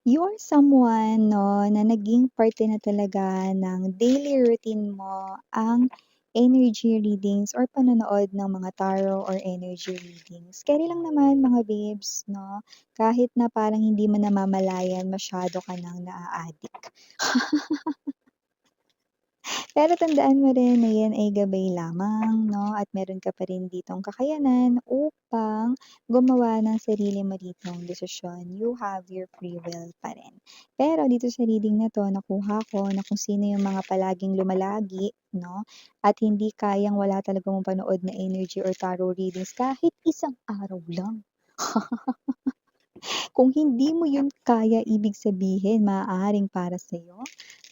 You are someone 'no, na naging parte na talaga ng daily routine mo ang energy readings or panonood ng mga tarot or energy readings. Keri lang naman mga babes 'no, kahit na parang hindi mo namamalayan masyado ka ng naa-addict. Pero tandaan mo rin na yan ay gabay lamang 'no, at meron ka pa rin ditong kakayanan upang gumawa ng sarili mo ditong desisyon. You have your free will pa rin. Pero dito sa reading na 'to nakuha ko na kung sino yung mga palaging lumalagi 'no, at hindi kayang wala talagang mapanood na energy or tarot readings kahit isang araw lang. Kung hindi mo yun kaya, ibig sabihin maaaring para sa'yo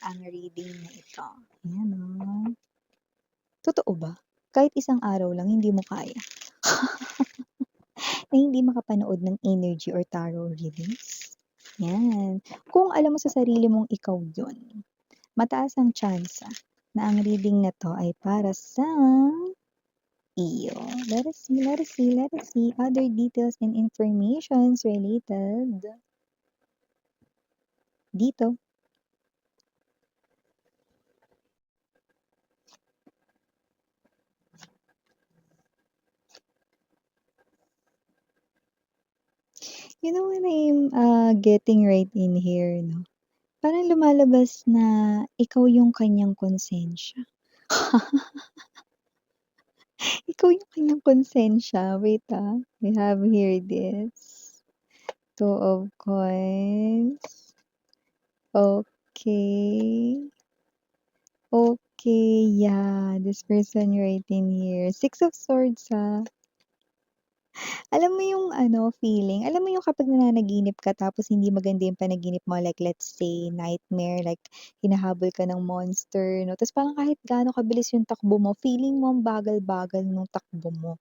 ang reading na ito. Ayan, oh. Totoo ba? Kahit isang araw lang hindi mo kaya? Na hindi makapanood ng energy or tarot readings? Yan. Kung alam mo sa sarili mong ikaw yun, mataas ang tsansa na ang reading na 'to ay para sa iyo. Let us see other details and informations related dito. You know what I'm getting right in here 'no, parang lumalabas na ikaw yung kanyang konsensya. Ikaw yung kanyang konsensya. Wait, we have here this, Two of Coins. Okay. Okay, yeah, this person right in here. Six of Swords. Alam mo yung ano, feeling, alam mo yung kapag nananaginip ka tapos hindi maganda yung panaginip mo, like let's say nightmare, like hinahabol ka ng monster 'no, ta's parang kahit gaano kabilis yung takbo mo, feeling mo ang bagal-bagal nung takbo mo.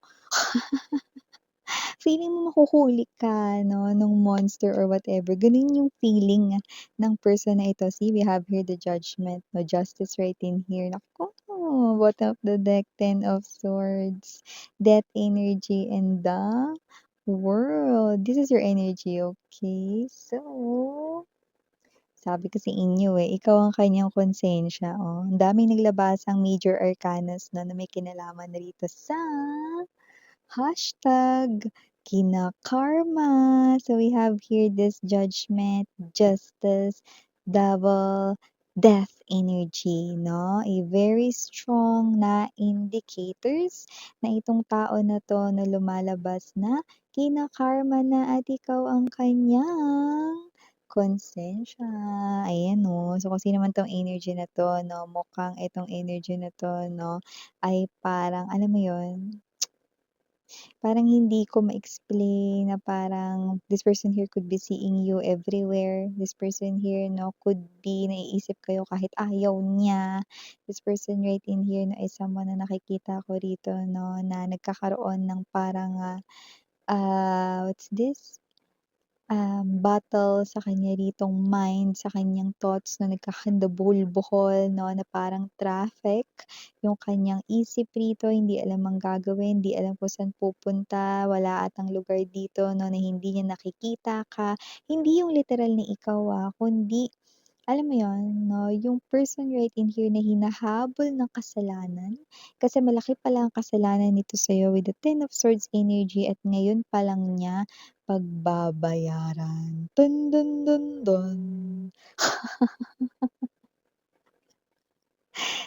Feeling mo mahuhuli ka 'no, nung monster or whatever, gano'n yung feeling ng person na ito. See, we have here the Judgment, no, Justice right in here. Naku, bottom of the deck, Ten of Swords, Death energy, and the World. This is your energy, okay? So, sabi ko sa inyo, ikaw ang kanyang konsensya, oh. Ang daming naglabasang major arcanas 'no, na may kinalaman na rito sa hashtag kinakarma. So we have here this Judgment, Justice, Double, Death energy, no? A very strong na indicators na itong tao na 'to na lumalabas na kinakarma na at ikaw ang kanyang konsensya. Ayan 'no. So kung sino man 'tong energy na 'to 'no, mukhang itong energy na 'to 'no, ay parang alam mo 'yun, parang hindi ko ma-explain na parang this person here could be seeing you everywhere. This person here 'no, could be naiisip kayo kahit ayaw niya. This person right in here na is someone na nakikita ko rito 'no, na nagkakaroon ng parang, what's this? Battle sa kanya ritong mind, sa kanyang thoughts na nagkakandabol-buhol 'no, na parang traffic. Yung kanyang isip rito, hindi alam ang gagawin, hindi alam kung saan pupunta, wala atang lugar dito 'no, na hindi niya nakikita ka. Hindi yung literal na ikaw, kundi alam mo yun 'no, yung person right in here na hinahabol ng kasalanan, kasi malaki pala ang kasalanan nito sa'yo with the Ten of Swords energy at ngayon pa lang niya pagbabayaran. Dun, dun, dun, dun.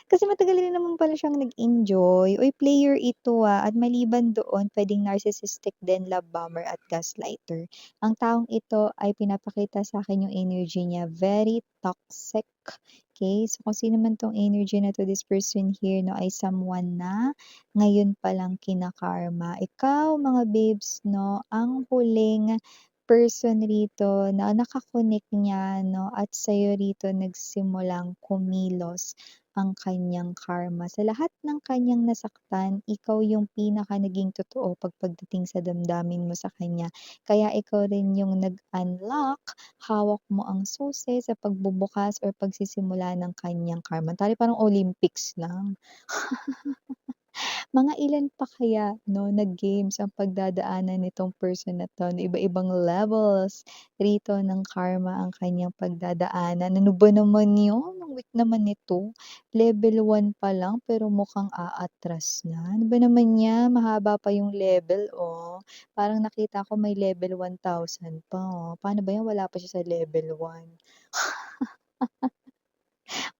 Kasi matagal rin naman pala siyang nag-enjoy. Uy, player ito, at maliban doon puwedeng narcissistic din, love bomber at gaslighter. Ang taong ito ay pinapakita sa'kin yung energy niya, very toxic, okey? So, kung sino man 'tong energy na 'to, this person here 'no, ay someone na ngayon pa lang kinakarma. Ikaw, mga babes 'no, ang huling person rito na niya 'no, at sa'yo rito nagsimulang kumilos ang kanyang karma. Sa lahat ng kanyang nasaktan, ikaw yung pinaka naging totoo pagdating sa damdamin mo sa kanya. Kaya ikaw rin yung nag-unlock, hawak mo ang susi sa pagbubukas or pagsisimula ng kanyang karma. Tari parang Olympics lang. Mga ilan pa kaya 'no, na games ang pagdadaanan nitong person na 'to, na iba-ibang levels rito ng karma ang kanyang pagdadaanan. Ano ba naman 'yun, ang weak naman nito. Level 1 pa lang pero mukhang aatras na. Ano ba naman 'yan, mahaba pa yung level, oh. Parang nakita ko may level 1,000 pa, oh. Paano ba 'yan, wala pa siya sa level 1.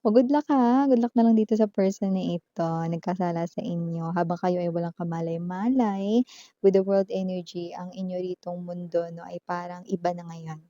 Oh, good luck ha. Good luck na lang dito sa person na ito, nagkasala sa inyo. Habang kayo ay walang kamalay-malay with the world energy, ang inyo ritong mundo 'no, ay parang iba na ngayon.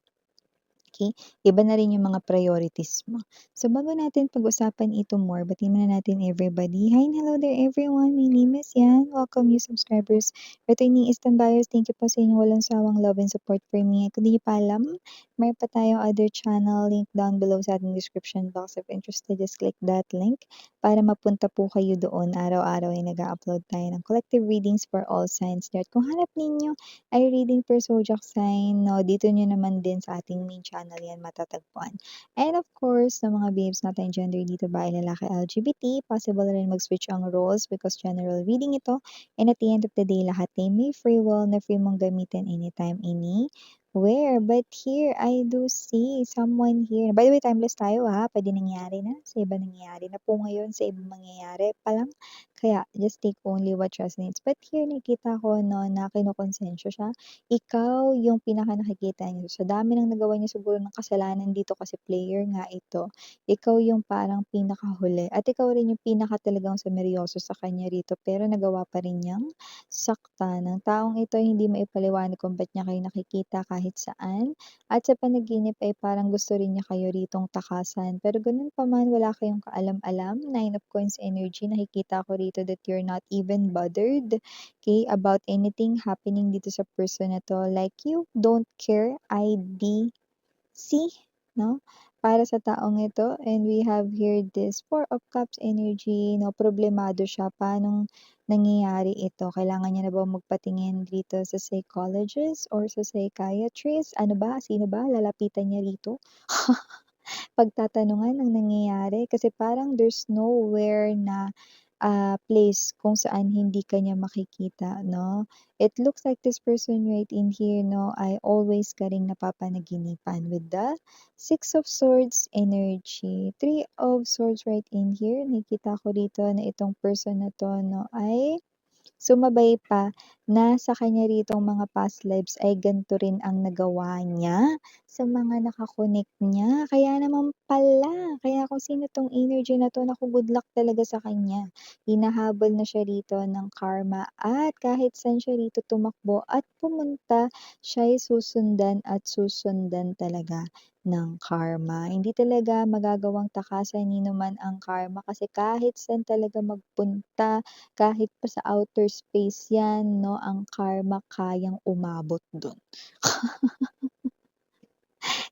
Okey, iba na rin yung mga priorities mo. So, bago natin pag-usapan ito more, batiin muna natin everybody. Hi and hello there everyone, my name is Yan. Welcome new subscribers, returnees, tambayers. Thank you po sa inyong walang sawang love and support for me. Kung di niyo pa alam, meron pa tayong other channel, link down below sa ating description box. If interested, just click that link para mapunta po kayo doon. Araw-araw ay nag-a-upload tayo ng collective readings for all signs there. At kung hanap ninyo ay reading per zodiac sign 'no, dito niyo naman din sa ating main channel yan matatagpuan. And of course, sa mga babes natin gender dito ba ay lalaki, LGBT, possible rin mag-switch ang roles because general reading ito, and at the end of the day lahat ay may free will na free mong gamitin anytime, anywhere. But here, I do see someone here. By the way, timeless tayo ha, puwede nangyari na, sa iba nangyayari na po ngayon, sa ibang mangyayari pa lang. Kaya just take only what resonates. But here nakita ko 'no, na kinokonsensya siya. Ikaw yung pinakanakikita niya. Sa dami ng nagawa niya siguro ng kasalanan dito kasi player nga ito, ikaw yung parang pinakahuli at ikaw rin yung pinaka talagang sumeryoso sa kanya rito pero nagawa pa rin niyang saktan. Ang taong ito ay hindi maipaliwanag kung ba't niya kayo nakikita kahit saan at sa panaginip ay parang gusto rin niya kayo ritong takasan. Pero ganun pa man, wala kayong kaalam-alam. Nine of Coins energy, nakikita ko rito that you're not even bothered, okay, about anything happening dito sa person na 'to. Like you don't care, IDC, 'no, para sa taong ito. And we have here this Four of Cups energy 'no, problemado siya. Paanong nangyayari ito? Kailangan niya na ba magpatingin dito sa psychologist or sa psychiatrist? Ano ba, sino ba lalapitan niya rito? Pagtatanungan ang nangyayari kasi parang there's nowhere na, place kung saan hindi ka niya makikita 'no. It looks like this person right in here 'no, ay always ka ring napapanaginipan with the Six of Swords energy. Three of Swords right in here, nakikita ko dito na itong person na 'to 'no ay sumabay pa na sa kanya ritong mga past lives ay ganito rin ang nagawa niya sa mga niya. Kaya naman pala, kaya kung sino 'tong energy na 'to, naku good luck talaga sa kanya. Hinahabol na siya rito ng karma at kahit saan siya rito tumakbo at pumunta, siya'y susundan at susundan talaga ng karma. Hindi talaga magagawang takasan ni naman ang karma kasi kahit saan talaga magpunta, kahit pa sa outer space 'yan 'no, ang karma kayang umabot dun.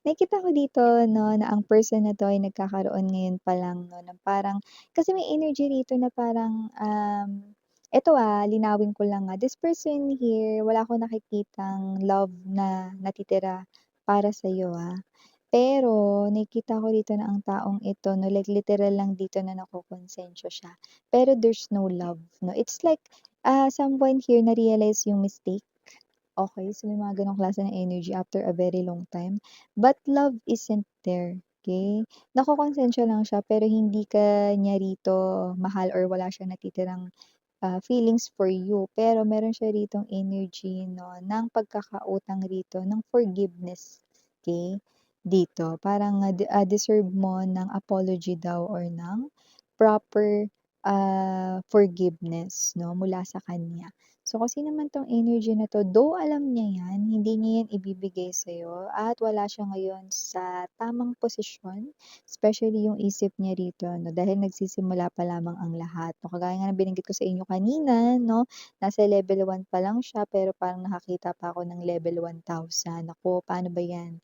Nakikita ko dito 'no, na ang person na 'to ay nagkakaroon ngayon pa lang 'no, ng parang kasi may energy rito na parang, eto, linawin ko lang, this person here wala akong nakikitang love na natitira para sa'yo, Pero nakikita ko dito na ang taong ito 'no, like literal lang dito na nakokonsensya siya, pero there's no love 'no. It's like, someone here na-realize yung mistake. Okay, so may mga gano'ng klase ng energy after a very long time. But love isn't there, okay? Nakokonsensya lang siya pero hindi ka niya rito mahal or wala siyang natitirang, feelings for you. Pero meron siya ritong energy 'no, ng pagkakautang rito ng forgiveness, okay, dito. Parang, deserve mo ng apology daw or ng proper, forgiveness 'no, mula sa kanya. So, kasi naman 'tong energy na 'to, though alam niya 'yan, hindi niya 'yan ibibigay sa'yo at wala siya ngayon sa tamang posisyon, especially yung isip niya rito 'no, dahil nagsisimula pa lamang ang lahat 'no. Kagaya nga ng binanggit ko sa inyo kanina 'no, nasa level 1 pa lang siya pero parang nakakita pa ako ng level 1,000. Naku, paano ba 'yan?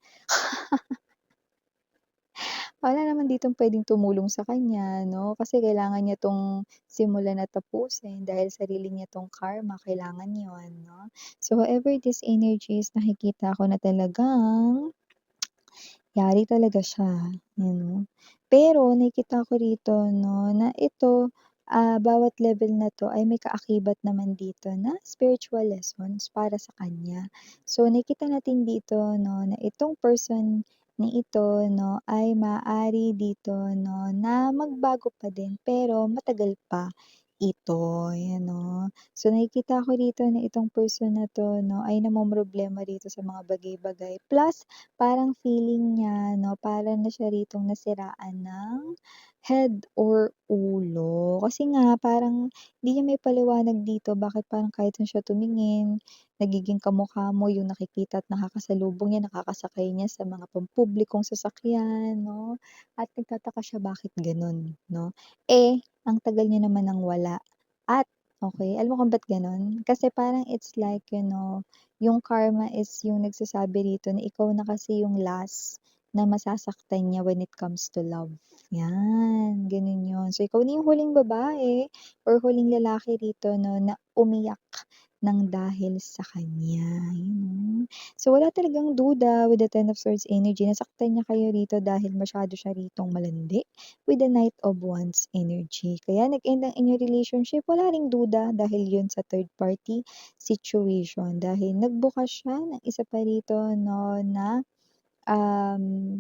Wala naman ditong puwedeng tumulong sa kanya 'no, kasi kailangan niya 'tong simulan at tapusin dahil sarili niya 'tong karma, kailangan 'yun 'no. So, whoever this energy is, nakikita ko na talagang yari talaga siya, you know. Pero nakikita ko rito 'no, na ito bawat level na 'to ay may kaakibat naman dito na spiritual lessons para sa kanya. So, nakikita natin dito 'no, na itong person na ito 'no, ay maaari dito 'no, na magbago pa din pero matagal pa ito, ayan 'no. So, nakikita ko dito na itong person na 'to 'no, ay namomroblema rito sa mga bagay-bagay plus parang feeling niya 'no, para na siya ritong nasiraan ng head or ulo. Kasi nga parang hindi niya maipaliwanag dito bakit parang kahit saan siya tumingin, nagiging kamukha mo yung nakikita at nakakasalubong niya, nakakasakay niya sa mga pampublikong sasakyan 'no, at nagtataka siya bakit gano'n 'no. Eh, ang tagal niyo naman ng wala at okey, alam mo kung ba't gano'n? Kasi parang it's like yung karma is yung nagsasabi rito na ikaw na kasi yung last na masasaktan niya when it comes to love. 'Yan, gano'n 'yun. So, ikaw na yung huling babae or huling lalaki rito 'no, na umiyak ng dahil sa kanya, yun. So, wala talagang duda with the Ten of Swords energy, nasaktan niya kayo rito dahil masyado siya ritong malandi with the Knight of Wands energy. Kaya nag-end ang inyong relationship, wala ring duda dahil yun sa third party situation. Dahil nagbukas siya ng isa pa rito 'no, na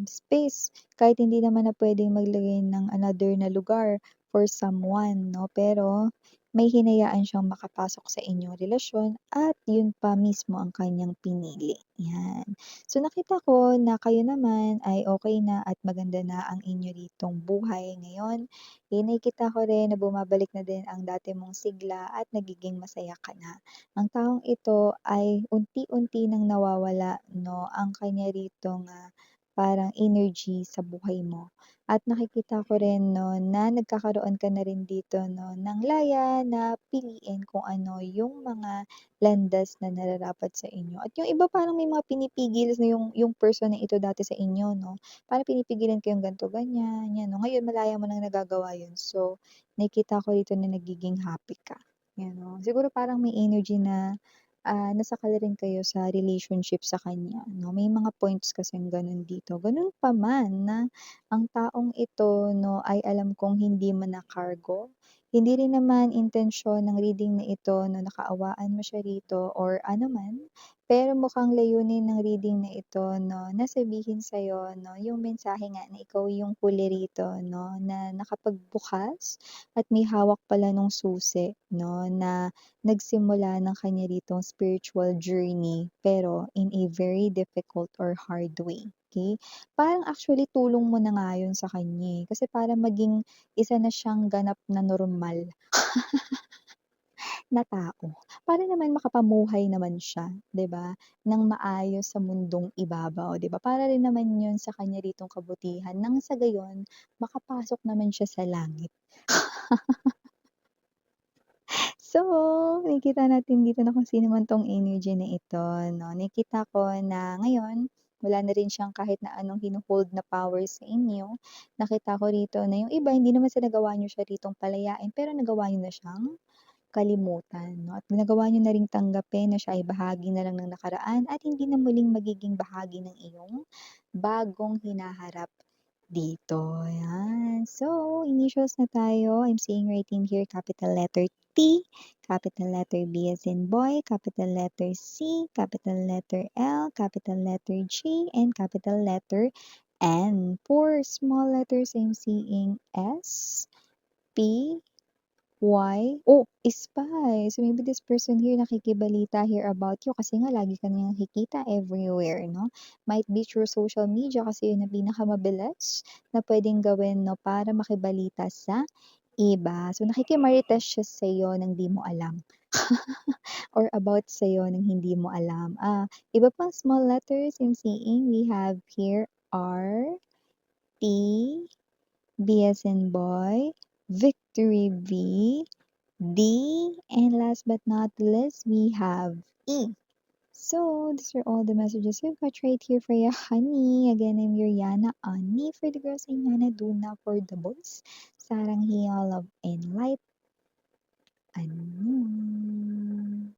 space kahit hindi naman na puwedeng maglagay ng another na lugar for someone 'no, pero may hinayaan siyang makapasok sa inyong relasyon at yun pa mismo ang kanyang pinili, 'yan. So, nakita ko na kayo naman ay okey na at maganda na ang inyo ritong buhay ngayon. Nakikita ko rin na bumabalik na din ang dati mong sigla at nagiging masaya ka na. Ang taong ito ay unti-unti nang nawawala 'no, ang kanya ritong, parang energy sa buhay mo. At nakikita ko rin 'no, na nagkakaroon ka na rin dito 'no, ng laya na piliin kung ano yung mga landas na nararapat sa inyo. At yung iba parang may mga pinipigil na yung person na ito dati sa inyo 'no, parang pinipigilan kayong ganito, ganyan, 'yan 'no. Ngayon malaya mo ng nagagawa yun. So, nakikita ko rito na nagiging happy ka. 'Yan 'no. Siguro parang may energy na, nasakal rin kayo sa relationship sa kanya 'no. May mga points kasing gano'n dito. Gano'n pa man na ang taong ito 'no, ay alam kong hindi man na-kargo, hindi rin naman intensyon ng reading na ito na nakaawaan mo siya rito or ano man, pero mukhang layunin ng reading na ito 'no, na sabihin sa'yo 'no, yung mensahe nga na ikaw yung huli rito 'no, na nakapagbukas at may hawak pala nung susi 'no, na nagsimula ng kanya ritong spiritual journey, pero in a very difficult or hard way, okey? Parang actually tulong mo na nga yun sa kanya, kasi para maging isa na siyang ganap na normal na tao, para naman makapamuhay naman siya, 'di ba, ng maayos sa mundong ibabaw, 'di ba? Para rin naman yun sa kanya ritong kabutihan nang sa gayon makapasok naman siya sa langit. So, nakikita natin dito na kung sino man 'tong energy na ito 'no. Nakikita ko na ngayon, wala na rin siyang kahit na anong hino-hold na power sa inyo. Nakita ko rito na yung iba hindi naman sa nagawa niyo siya ritong palayain, pero nagawa niyo na siyang kalimutan 'no, at nagawa niyo na ring tanggapin na siya ay bahagi na lang ng nakaraan at hindi na muling magiging bahagi ng iyong bagong hinaharap dito, ayan. So, initials na tayo. I'm seeing right in here capital letter T, capital letter B as in boy, capital letter C, capital letter L, capital letter G, and capital letter N. For small letters, I'm seeing S, P, Y, oh, spy. So maybe this person here nakikibalita here about you kasi nga lagi ka niyang nakikita everywhere 'no. Might be through social media kasi yun ang pinakamabilis na puwedeng gawin 'no para makibalita sa iba. So nakikimarites siya sa'yo ng di mo alam or about sa'yo ng hindi mo alam. Iba pang small letters I'm seeing, we have here R, T, B as in boy, victory V, D, and last but not least, we have E. So, these are all the messages we've got right here for you, honey. Again, I'm your Yana Ani. For the girls, I'm Yana Duna. For the boys, Sarang Hiya, Love and Light. Ano?